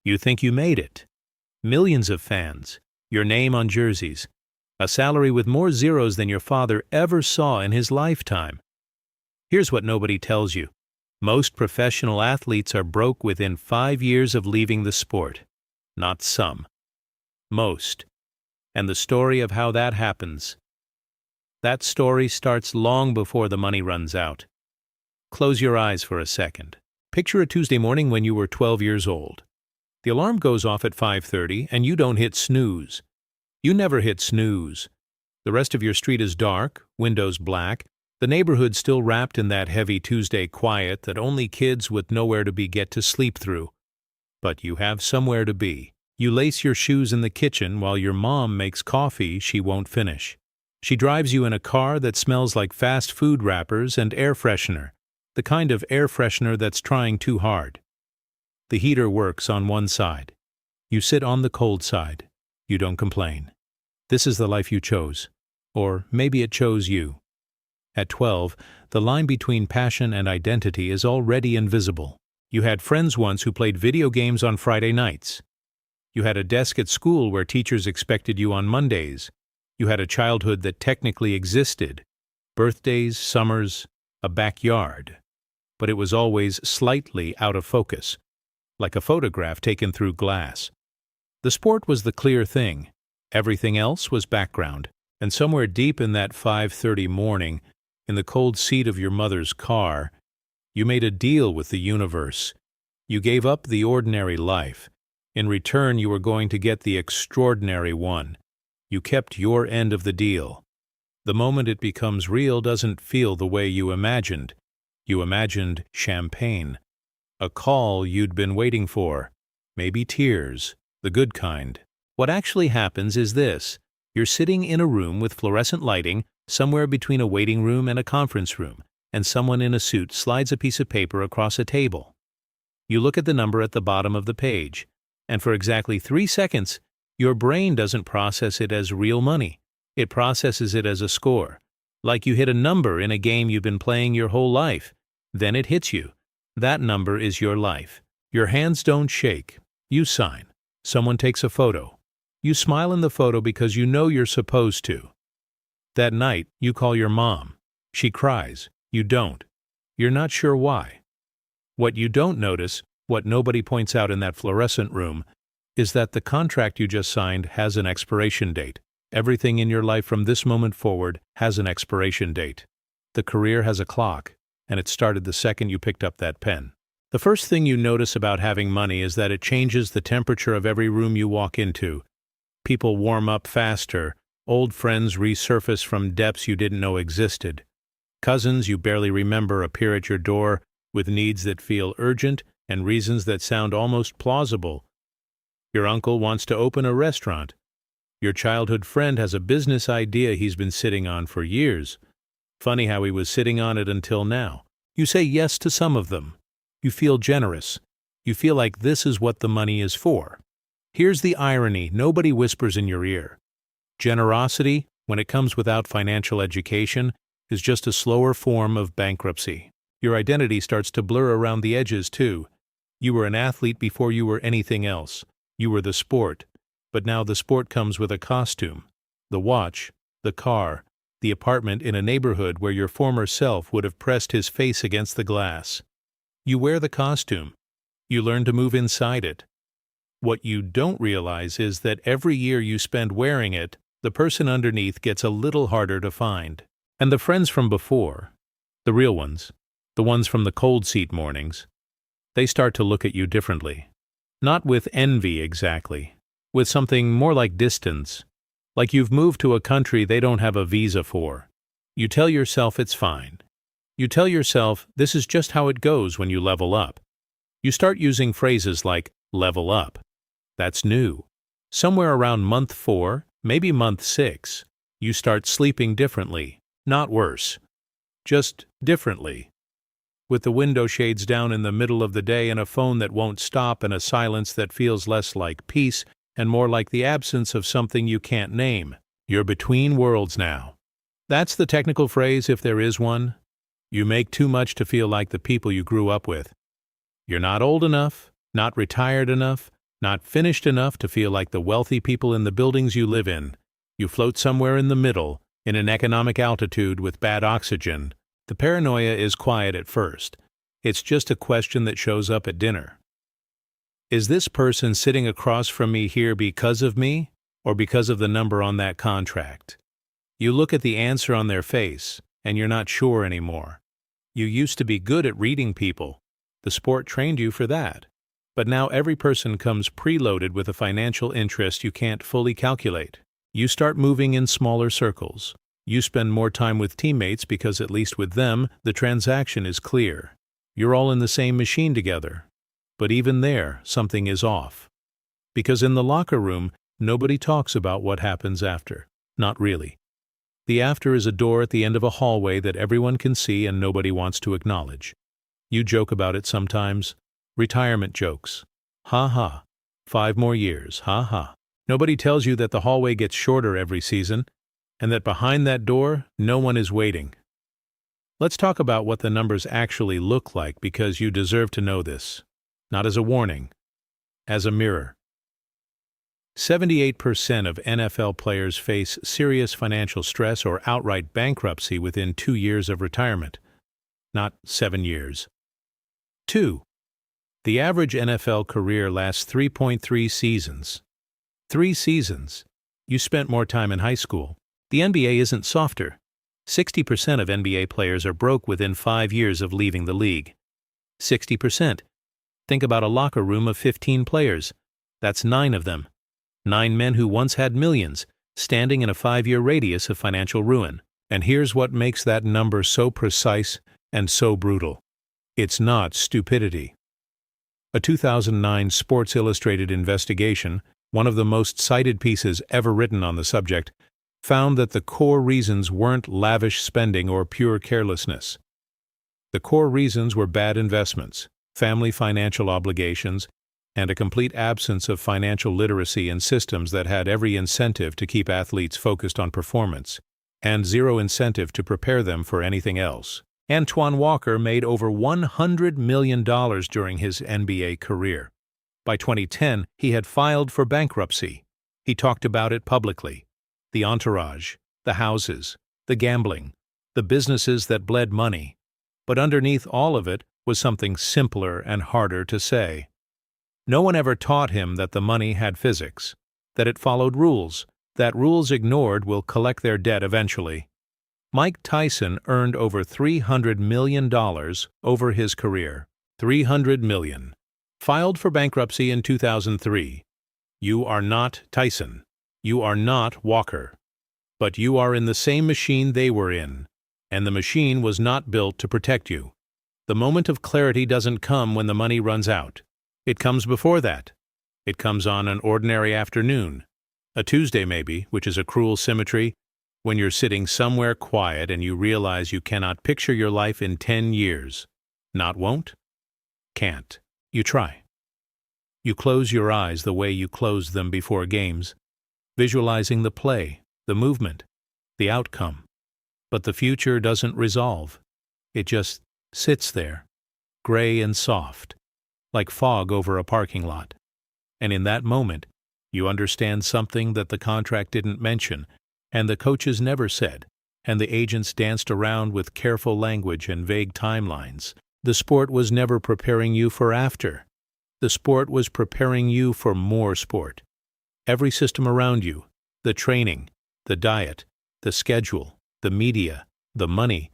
You think you made it. Millions of fans, your name on jerseys, a salary with more zeros than your father ever saw in his lifetime. Here's what nobody tells you. Most professional athletes are broke within 5 years of leaving the sport. Not some. Most. And the story of how that happens. That story starts long before the money runs out. Close your eyes for a second. Picture a Tuesday morning when you were 12 years old. The alarm goes off at 5:30 and you don't hit snooze. You never hit snooze. The rest of your street is dark, windows black, the neighborhood still wrapped in that heavy Tuesday quiet that only kids with nowhere to be get to sleep through. But you have somewhere to be. You lace your shoes in the kitchen while your mom makes coffee she won't finish. She drives you in a car that smells like fast food wrappers and air freshener, the kind of air freshener that's trying too hard. The heater works on one side. You sit on the cold side. You don't complain. This is the life you chose. Or maybe it chose you. At 12, the line between passion and identity is already invisible. You had friends once who played video games on Friday nights. You had a desk at school where teachers expected you on Mondays. You had a childhood that technically existed. Birthdays, summers, a backyard. But it was always slightly out of focus, like a photograph taken through glass. The sport was the clear thing. Everything else was background. And somewhere deep in that 5:30 morning, in the cold seat of your mother's car, you made a deal with the universe. You gave up the ordinary life. In return, you were going to get the extraordinary one. You kept your end of the deal. The moment it becomes real doesn't feel the way you imagined. You imagined champagne. A call you'd been waiting for. Maybe tears. The good kind. What actually happens is this. You're sitting in a room with fluorescent lighting, somewhere between a waiting room and a conference room, and someone in a suit slides a piece of paper across a table. You look at the number at the bottom of the page, and for exactly 3 seconds, your brain doesn't process it as real money. It processes it as a score. Like you hit a number in a game you've been playing your whole life. Then it hits you. That number is your life. Your hands don't shake. You sign. Someone takes a photo. You smile in the photo because you know you're supposed to. That night, you call your mom. She cries. You don't. You're not sure why. What you don't notice, what nobody points out in that fluorescent room, is that the contract you just signed has an expiration date. Everything in your life from this moment forward has an expiration date. The career has a clock, and it started the second you picked up that pen. The first thing you notice about having money is that it changes the temperature of every room you walk into. People warm up faster. Old friends resurface from depths you didn't know existed. Cousins you barely remember appear at your door with needs that feel urgent and reasons that sound almost plausible. Your uncle wants to open a restaurant. Your childhood friend has a business idea he's been sitting on for years. Funny how he was sitting on it until now. You say yes to some of them. You feel generous. You feel like this is what the money is for. Here's the irony nobody whispers in your ear. Generosity, when it comes without financial education, is just a slower form of bankruptcy. Your identity starts to blur around the edges, too. You were an athlete before you were anything else. You were the sport. But now the sport comes with a costume. The watch, the car, the apartment in a neighborhood where your former self would have pressed his face against the glass. You wear the costume. You learn to move inside it. What you don't realize is that every year you spend wearing it, the person underneath gets a little harder to find. And the friends from before, the real ones, the ones from the cold seat mornings, they start to look at you differently. Not with envy exactly, with something more like distance, like you've moved to a country they don't have a visa for. You tell yourself it's fine. You tell yourself this is just how it goes when you level up. You start using phrases like level up. That's new. Somewhere around month 4, maybe month 6, you start sleeping differently, not worse. Just differently. With the window shades down in the middle of the day and a phone that won't stop and a silence that feels less like peace and more like the absence of something you can't name. You're between worlds now. That's the technical phrase if there is one. You make too much to feel like the people you grew up with. You're not old enough, not retired enough, Not finished enough to feel like the wealthy people in the buildings you live in. You float somewhere in the middle, in an economic altitude with bad oxygen. The paranoia is quiet at first. It's just a question that shows up at dinner. Is this person sitting across from me here because of me, or because of the number on that contract? You look at the answer on their face, and you're not sure anymore. You used to be good at reading people. The sport trained you for that. But now every person comes preloaded with a financial interest you can't fully calculate. You start moving in smaller circles. You spend more time with teammates because at least with them, the transaction is clear. You're all in the same machine together. But even there, something is off. Because in the locker room, nobody talks about what happens after. Not really. The after is a door at the end of a hallway that everyone can see and nobody wants to acknowledge. You joke about it sometimes. Retirement jokes. Ha ha. 5 more years. Ha ha. Nobody tells you that the hallway gets shorter every season, and that behind that door, no one is waiting. Let's talk about what the numbers actually look like because you deserve to know this. Not as a warning, as a mirror. 78% of NFL players face serious financial stress or outright bankruptcy within 2 years of retirement, not 7 years. 2. The average NFL career lasts 3.3 seasons. 3 seasons. You spent more time in high school. The NBA isn't softer. 60% of NBA players are broke within 5 years of leaving the league. 60%. Think about a locker room of 15 players. That's 9 of them. 9 men who once had millions, standing in a 5-year radius of financial ruin. And here's what makes that number so precise and so brutal. It's not stupidity. A 2009 Sports Illustrated investigation, one of the most cited pieces ever written on the subject, found that the core reasons weren't lavish spending or pure carelessness. The core reasons were bad investments, family financial obligations, and a complete absence of financial literacy in systems that had every incentive to keep athletes focused on performance, and zero incentive to prepare them for anything else. Antoine Walker made over $100 million during his NBA career. By 2010, he had filed for bankruptcy. He talked about it publicly. The entourage, the houses, the gambling, the businesses that bled money. But underneath all of it was something simpler and harder to say. No one ever taught him that the money had physics, that it followed rules, that rules ignored will collect their debt eventually. Mike Tyson earned over $300 million over his career. $300 million. Filed for bankruptcy in 2003. You are not Tyson. You are not Walker. But you are in the same machine they were in, and the machine was not built to protect you. The moment of clarity doesn't come when the money runs out. It comes before that. It comes on an ordinary afternoon, a Tuesday maybe, which is a cruel symmetry, when you're sitting somewhere quiet and you realize you cannot picture your life in 10 years. Not won't? Can't. You try. You close your eyes the way you close them before games, visualizing the play, the movement, the outcome. But the future doesn't resolve. It just sits there, gray and soft, like fog over a parking lot. And in that moment, you understand something that the contract didn't mention, and the coaches never said, and the agents danced around with careful language and vague timelines. The sport was never preparing you for after. The sport was preparing you for more sport. Every system around you, the training, the diet, the schedule, the media, the money,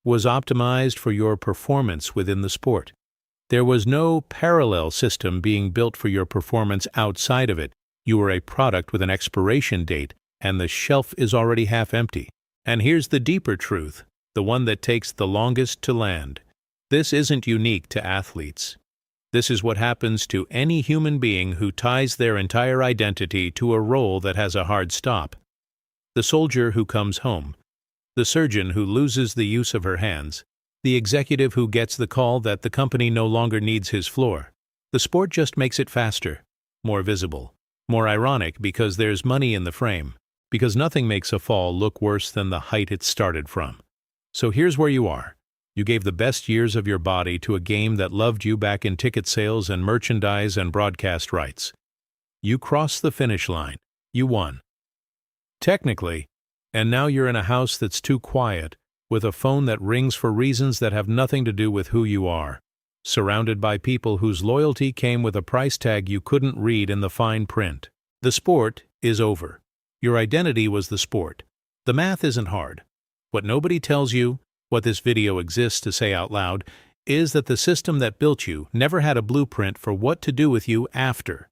was optimized for your performance within the sport. There was no parallel system being built for your performance outside of it. You were a product with an expiration date, and the shelf is already half empty. And here's the deeper truth, the one that takes the longest to land. This isn't unique to athletes. This is what happens to any human being who ties their entire identity to a role that has a hard stop. The soldier who comes home, the surgeon who loses the use of her hands, the executive who gets the call that the company no longer needs his floor. The sport just makes it faster, more visible, more ironic because there's money in the frame, because nothing makes a fall look worse than the height it started from. So here's where you are. You gave the best years of your body to a game that loved you back in ticket sales and merchandise and broadcast rights. You crossed the finish line. You won. Technically, and now you're in a house that's too quiet, with a phone that rings for reasons that have nothing to do with who you are, surrounded by people whose loyalty came with a price tag you couldn't read in the fine print. The sport is over. Your identity was the sport. The math isn't hard. What nobody tells you, what this video exists to say out loud, is that the system that built you never had a blueprint for what to do with you after.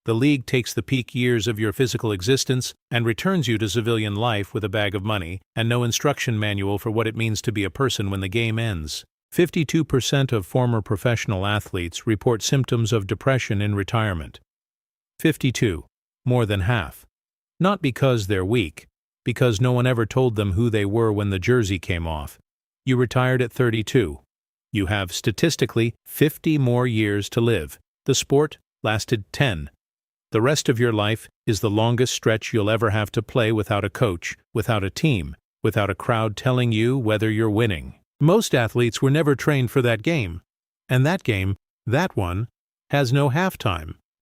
The league takes the peak years of your physical existence and returns you to civilian life with a bag of money and no instruction manual for what it means to be a person when the game ends. 52% of former professional athletes report symptoms of depression in retirement. 52, more than half. Not because they're weak, because no one ever told them who they were when the jersey came off. You retired at 32. You have, statistically, 50 more years to live. The sport lasted 10. The rest of your life is the longest stretch you'll ever have to play without a coach, without a team, without a crowd telling you whether you're winning. Most athletes were never trained for that game. And that game, that one, has no halftime.